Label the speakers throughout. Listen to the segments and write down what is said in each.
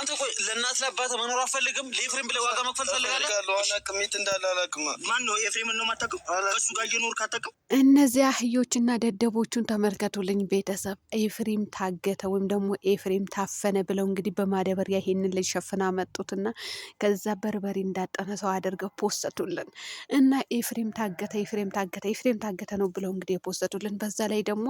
Speaker 1: አንተ ቆይ ለእናት ለአባትህ መኖር አትፈልግም? ለኤፍሬም ብለህ ዋጋ መክፈል ፈልጋለህ? አላውቅም፣ የት እንዳለ አላውቅም። ማን ነው ኤፍሬምን ነው የማታውቀው? ከእሱ ጋር እየኖርክ አታውቅም?
Speaker 2: እነዚህ አህዮችና ደደቦቹን ተመልከቱልኝ ቤተሰብ። ኤፍሬም ታገተ ወይም ደግሞ ኤፍሬም ታፈነ ብለው እንግዲህ በማዳበሪያ ይሄንን ልጅ ሸፍና መጡትና ከዛ በርበሬ እንዳጠነ ሰው አድርገው ፖስተቱልን እና ኤፍሬም ታገተ፣ ኤፍሬም ታገተ፣ ኤፍሬም ታገተ ነው ብለው እንግዲህ የፖስተቱልን። በዛ ላይ ደግሞ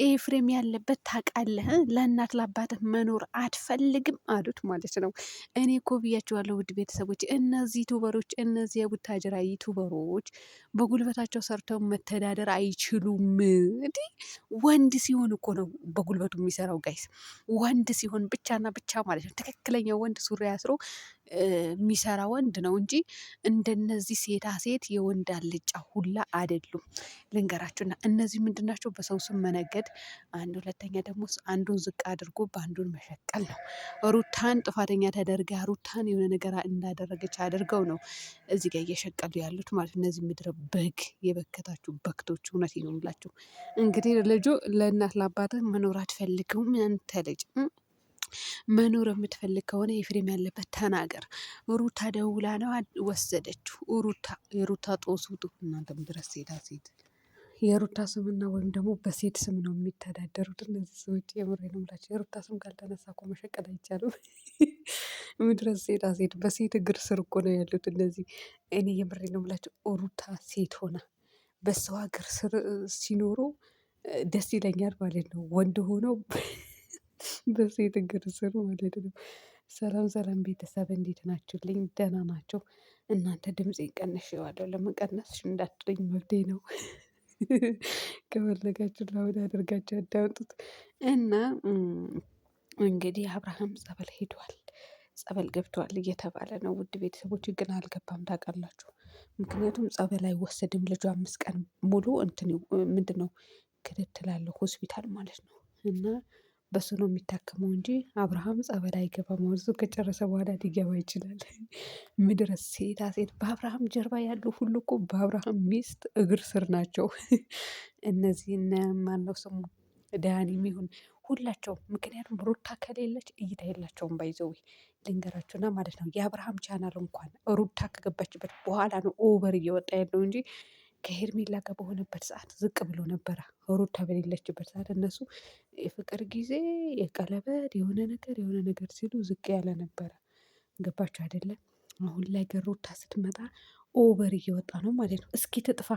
Speaker 2: ኤፍሬም ያለበት ታውቃለህ፣ ለእናት ለአባትህ መኖር አትፈልግም አሉት ማለት ነው። እኔ እኮ ብያቸዋለሁ ውድ ቤተሰቦች፣ እነዚህ ዩቱበሮች፣ እነዚህ የቡታጅራ ዩቱበሮች በጉልበታቸው ሰርተው መተዳደር አይችሉም። እንዲህ ወንድ ሲሆን እኮ ነው በጉልበቱ የሚሰራው ጋይስ። ወንድ ሲሆን ብቻና ብቻ ማለት ነው። ትክክለኛ ወንድ ሱሪ አስሮ የሚሰራ ወንድ ነው እንጂ እንደነዚህ ሴታ ሴት የወንድ አልጫ ሁላ አይደሉም። ልንገራችሁና እነዚህ ምንድናቸው? በሰው ስም መነገድ፣ አንድ ሁለተኛ ደግሞ አንዱን ዝቅ አድርጎ በአንዱን መሸቀል ነው። ሩታን ጥፋተኛ ተደርጋ ሩታን የሆነ ነገር እንዳደረገች አድርገው ነው እዚህ ጋር እየሸቀሉ ያሉት ማለት። እነዚህ ምድረ በግ የበከታችሁ በክቶች፣ እውነት ነው የምላችሁ። እንግዲህ ልጁ ለእናት ለአባትህ መኖር አትፈልግም አንተ ልጅ። መኖር የምትፈልግ ከሆነ ኤፍሬም ያለበት ተናገር። ሩታ ደውላ ነው ወሰደችው። የሩታ ጦስ ውጡ እናንተም ድረስ ሴታ ሴት የሩታ ስምና ወይም ደግሞ በሴት ስም ነው የሚተዳደሩት እነዚህ ሰዎች። የምሬ ነው የምላቸው። የሩታ ስም ካልተነሳ እኮ መሸቀል አይቻልም። ምድረስ ሴታ ሴት በሴት እግር ስር እኮ ነው ያሉት እነዚህ። እኔ የምሬ ነው የምላቸው። ሩታ ሴት ሆና በሰው ሀገር ስር ሲኖሩ ደስ ይለኛል ማለት ነው። ወንድ ሆነው በሴት እግር ስር ማለት ነው። ሰላም ሰላም ቤተሰብ እንዴት ናችሁልኝ? ደህና ናቸው? እናንተ ድምፄ ቀንሼዋለሁ። ለመቀነስ እንዳትለኝ መብቴ ነው። ከፈለጋችሁ ላውድ አድርጋችሁ አዳምጡት። እና እንግዲህ አብርሃም ጸበል ሄዷል፣ ጸበል ገብቷል እየተባለ ነው። ውድ ቤተሰቦች ግን አልገባም ታውቃላችሁ። ምክንያቱም ጸበል አይወሰድም ልጁ 5 ቀን ሙሉ እንትን ምንድን ነው ክትትል አለው ሆስፒታል ማለት ነው። እና በሱ ነው የሚታከመው እንጂ አብርሃም ጸበል አይገባም። እሱ ከጨረሰ በኋላ ሊገባ ይችላል። ምድረ ሴታ ሴት በአብርሃም ጀርባ ያሉ ሁሉ እኮ በአብርሃም ሚስት እግር ስር ናቸው። እነዚህ እነ ማነው ስሙ ዳኒም ይሁን ሁላቸውም። ምክንያቱም ሩታ ከሌለች እይታ የላቸውም። ባይዘዊ ልንገራችሁና ማለት ነው። የአብርሃም ቻናል እንኳን ሩታ ከገባችበት በኋላ ነው ኦቨር እየወጣ ያለው እንጂ ከሄርሜላ ጋር በሆነበት ሰዓት ዝቅ ብሎ ነበረ። ሩታ በሌለችበት ሰዓት እነሱ የፍቅር ጊዜ የቀለበት የሆነ ነገር ሲሉ ዝቅ ያለ ነበረ። ገባችሁ አይደለም? አሁን ላይ ግን ሩታ ስትመጣ ኦቨር እየወጣ ነው ማለት ነው። እስኪ ትጥፋ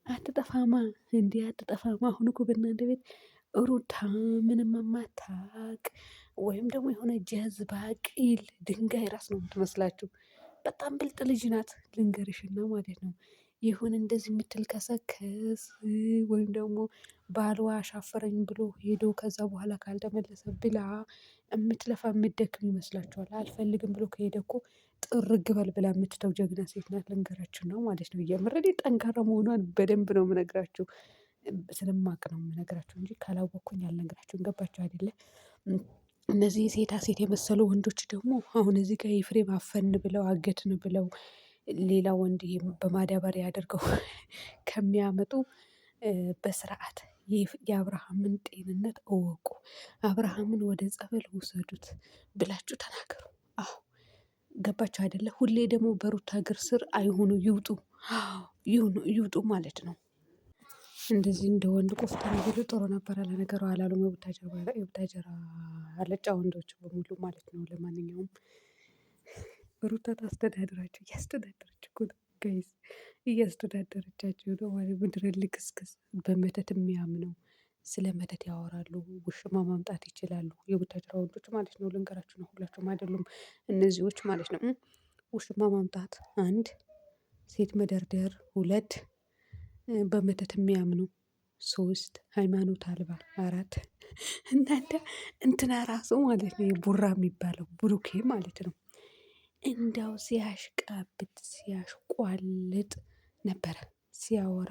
Speaker 2: አትጠፋማ፣ እንዲህ አትጠፋማ። አሁን እኮ በእናንተ ቤት ሩታ ምንም የማታውቅ ወይም ደግሞ የሆነ ጀዝባ ቂል ድንጋይ ራስ ነው የምትመስላችሁ። በጣም ብልጥ ልጅ ናት ልንገርሽና ማለት ነው። ይሁን እንደዚህ የምትልከሰከስ ወይም ደግሞ ባሏ አሻፈረኝ ብሎ ሄዶ ከዛ በኋላ ካልተመለሰ ብላ የምትለፋ የምትደክም ይመስላችኋል? አልፈልግም ብሎ ከሄደ እኮ ጥርግ በል ብላ የምትተው ጀግና ሴት ናት። ልንገራችሁ ነው ማለት ነው። የምር ጠንካራ መሆኗን በደንብ ነው የምነግራችሁ። ስለማቅ ነው የምነግራችሁ እንጂ ካላወቅኩኝ አልነግራችሁም። ገባችሁ አይደለ? እነዚህ ሴታ ሴት የመሰሉ ወንዶች ደግሞ አሁን እዚህ ጋር ኤፍሬም አፈን ብለው አገትን ብለው ሌላ ወንድ በማዳበሪያ አድርገው ከሚያመጡ በስርዓት የአብርሃምን ጤንነት እወቁ። አብርሃምን ወደ ጸበል ውሰዱት ብላችሁ ተናገሩ። አዎ ገባችሁ አይደለ? ሁሌ ደግሞ በሩታ እግር ስር አይሆኑ፣ ይውጡ፣ ይውጡ ማለት ነው። እንደዚህ እንደ ወንድ ቆፍጠን ቢሉ ጥሩ ነበረ። ለነገሩ አላሉም። የቡታጀራ አለጫ ወንዶች በሙሉ ማለት ነው። ለማንኛውም ሩታ ታስተዳድራቸው። እያስተዳደረች እኮ ነው ጋይስ፣ እያስተዳደረቻቸው ነው ማለት። ምድረ ልክስክስ በመተት የሚያምነው ስለ መተት ያወራሉ። ውሽማ ማምጣት ይችላሉ። የቡታጀራ ወንዶች ማለት ነው። ልንገራችሁ ነው፣ ሁላችሁም አይደሉም እነዚዎች ማለት ነው። ውሽማ ማምጣት 1፣ ሴት መደርደር 2፣ በመተት የሚያምኑ 3፣ ሃይማኖት አልባ 4። እናንተ እንትና ራሱ ማለት ነው የቡራ የሚባለው ብሩኬ ማለት ነው እንዳው ሲያሽቃብጥ ሲያሽቋልጥ ነበረ ሲያወራ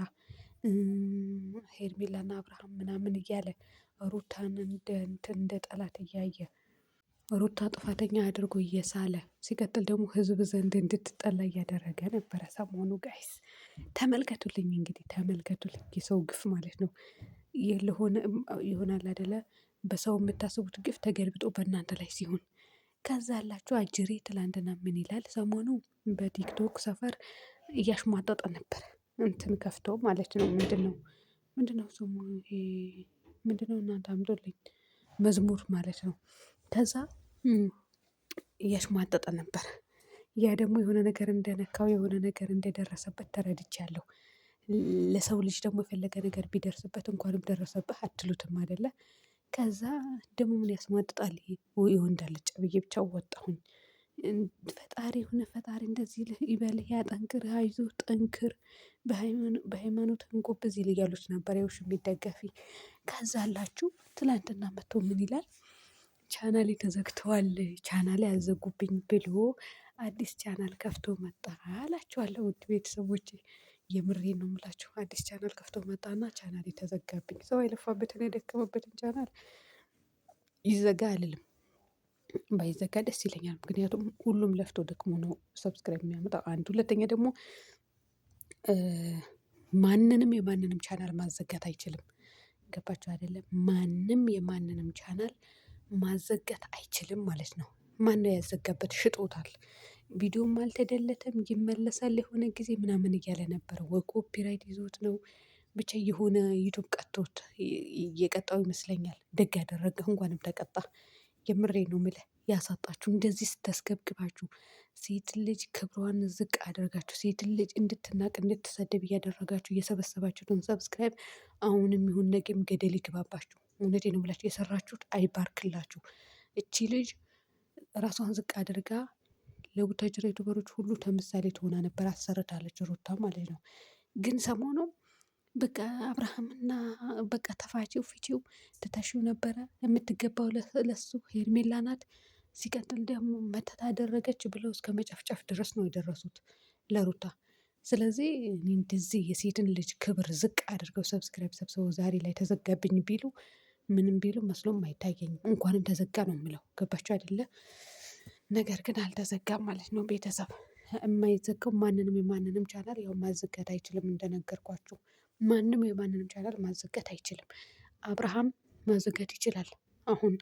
Speaker 2: ሄርሜላና አብርሃም ምናምን እያለ ሩታን እንደ ጠላት እያየ ሩታ ጥፋተኛ አድርጎ እየሳለ ሲቀጥል ደግሞ ህዝብ ዘንድ እንድትጠላ እያደረገ ነበረ ሰሞኑ። ጋይስ ተመልከቱልኝ እንግዲህ ተመልከቱልኝ፣ የሰው ግፍ ማለት ነው። ይሆናል አይደለ? በሰው የምታስቡት ግፍ ተገልብጦ በእናንተ ላይ ሲሆን ከዛ አላችሁ አጅሬ ትላንትና ምን ይላል ሰሞኑ በቲክቶክ ሰፈር እያሽሟጠጠ ነበር። እንትን ከፍቶ ማለት ነው። ምንድነው ስሙ? ምንድነው እናንተ አምጦልኝ መዝሙር ማለት ነው። ከዛ እያሽሟጠጠ ነበር። ያ ደግሞ የሆነ ነገር እንደነካው የሆነ ነገር እንደደረሰበት ተረድቻለሁ። ለሰው ልጅ ደግሞ የፈለገ ነገር ቢደርስበት እንኳንም ደረሰብህ አትሉትም አይደለ? ከዛ ደግሞ ምን ያስሟጥጣል ይሄ የወንድ አልጫ ብዬ ብቻ ወጣሁኝ። ፈጣሪ ሆነ ፈጣሪ እንደዚህ ይበልህ ያጠንክርህ አይዞህ ጠንክር። በሃይማኖት ጎበዝ እያሉት ነበር የውሽሚት ደጋፊ። ከዛ አላችሁ ትላንትና መጥቶ ምን ይላል? ቻናሌ ተዘግተዋል ቻናሌ አዘጉብኝ ብሎ አዲስ ቻናል ከፍቶ መጣ እላችኋለሁ። ውድ ቤተሰቦቼ የምሬን ነው የምላችሁ። አዲስ ቻናል ከፍቶ መጣና ቻናሌ ተዘጋብኝ። ሰው የለፋበትን የደከመበትን ቻናል ይዘጋ አልልም። ባይዘጋ ደስ ይለኛል። ምክንያቱም ሁሉም ለፍቶ ደክሞ ነው ሰብስክራይብ የሚያመጣው አንድ ሁለተኛ ደግሞ ማንንም የማንንም ቻናል ማዘጋት አይችልም። ገባችሁ አይደለም? ማንም የማንንም ቻናል ማዘጋት አይችልም ማለት ነው። ማነው ያዘጋበት? ሽጦታል። ቪዲዮም አልተደለተም ይመለሳል የሆነ ጊዜ ምናምን እያለ ነበረ ወይ ኮፒራይት ይዞት ነው። ብቻ የሆነ ዩቲዩብ ቀጥቶት እየቀጣው ይመስለኛል። ደግ ያደረገ እንኳንም ተቀጣ። የምሬን ነው የምልህ። ያሳጣችሁ እንደዚህ ስታስገብግባችሁ ሴት ልጅ ክብሯን ዝቅ አድርጋችሁ ሴት ልጅ እንድትናቅ እንድትሰደብ እያደረጋችሁ እየሰበሰባችሁትን ሰብስክራይብ አሁንም ይሁን ነገም ገደል ይግባባችሁ። እውነቴን ነው የምላችሁ። የሰራችሁት አይባርክላችሁ። እቺ ልጅ ራሷን ዝቅ አድርጋ ለቡታጅራ ዩቱበሮች ሁሉ ተምሳሌ ትሆና ነበር። አሰርታለች ሩታ ማለት ነው። ግን ሰሞኑ በቃ አብርሃምና በቃ ተፋቺው ፍቺው ትተሽው ነበረ። የምትገባው ለሱ ሄርሜላ ናት። ሲቀጥል ደግሞ መተት አደረገች ብለው እስከ መጨፍጨፍ ድረስ ነው የደረሱት ለሩታ። ስለዚህ እኔ እንደዚህ የሴትን ልጅ ክብር ዝቅ አድርገው ሰብስክራይብ ሰብስበው ዛሬ ላይ ተዘጋብኝ ቢሉ ምንም ቢሉ መስሎም አይታየኝም። እንኳንም ተዘጋ ነው የምለው። ገባችሁ አይደለ? ነገር ግን አልተዘጋም ማለት ነው። ቤተሰብ የማይዘጋው ማንንም የማንንም ቻናል ያው ማዘጋት አይችልም። እንደነገርኳችሁ ማንም የማንንም ቻናል ማዘጋት አይችልም። አብርሃም ማዘጋት ይችላል። አሁን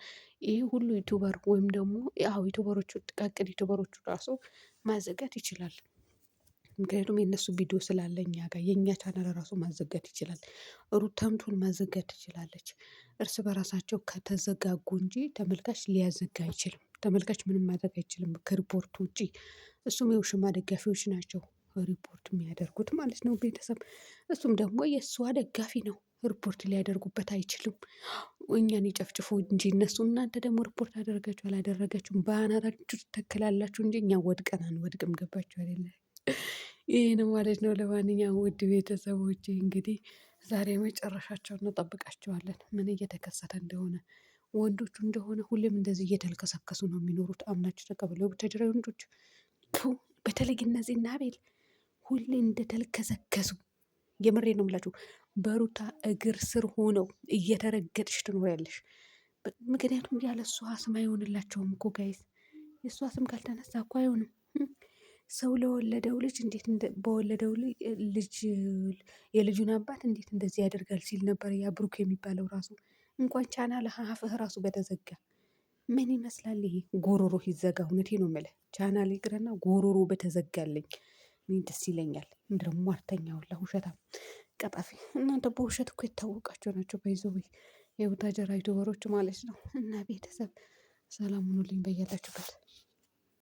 Speaker 2: ይሄ ሁሉ ዩቲዩበር ወይም ደግሞ ያው ዩቲዩበሮቹ ጥቃቅን ዩቲዩበሮቹ ራሱ ማዘጋት ይችላል። ምክንያቱም የእነሱ ቪዲዮ ስላለ እኛ ጋር የእኛ ቻናል ራሱ ማዘጋት ይችላል። ሩታም ትሁን ማዘጋት ትችላለች። እርስ በራሳቸው ከተዘጋጉ እንጂ ተመልካች ሊያዘጋ አይችልም። ተመልካች ምንም ማድረግ አይችልም ከሪፖርት ውጪ። እሱም የውሽማ ደጋፊዎች ናቸው ሪፖርት የሚያደርጉት ማለት ነው። ቤተሰብ እሱም ደግሞ የእሷ ደጋፊ ነው። ሪፖርት ሊያደርጉበት አይችሉም። እኛን ይጨፍጭፉ እንጂ እነሱ እናንተ ደግሞ ሪፖርት አደረጋችሁ አላደረጋችሁም በአናታችሁ ትተክላላችሁ እንጂ እኛ ወድቀን አንወድቅም። ገባችሁ አይደለ? ይሄ ነው ማለት ነው። ለማንኛውም ውድ ቤተሰቦቼ እንግዲህ ዛሬ መጨረሻቸውን እንጠብቃቸዋለን። ምን እየተከሰተ እንደሆነ ወንዶቹ እንደሆነ ሁሌም እንደዚህ እየተልከሰከሱ ነው የሚኖሩት። አምናችሁ ተቀበሉ። የቡታጅራ ወንዶች በተለይ እነዚህና አቤል ሁሌ እንደተልከሰከሱ የምሬ ነው የምላችሁ። በሩታ እግር ስር ሆነው እየተረገጥሽ ትኖሪያለሽ። ምክንያቱም ያለ እሷ ስም አይሆንላቸውም እኮ ጋይስ። የእሷ ስም ካልተነሳ እኮ አይሆንም። ሰው ለወለደው ልጅ እንዴት በወለደው ልጅ የልጁን አባት እንዴት እንደዚህ ያደርጋል ሲል ነበር ያ ብሩክ የሚባለው ራሱ። እንኳን ቻናል አፍህ ራሱ በተዘጋ ምን ይመስላል ይሄ? ጎሮሮ ይዘጋ። እውነቴ ነው የምልህ ቻናል ይቅርና ጎሮሮ በተዘጋልኝ እኔ ደስ ይለኛል። እንደው ሟርተኛ ሁላ ውሸታም ቀጣፊ እናንተ በውሸት እኮ የታወቃቸው ናቸው። በይዘው የቡታጀራ ዩቲዩበሮች ማለት ነው። እና ቤተሰብ ሰላም ሁኑልኝ በያላችሁበት።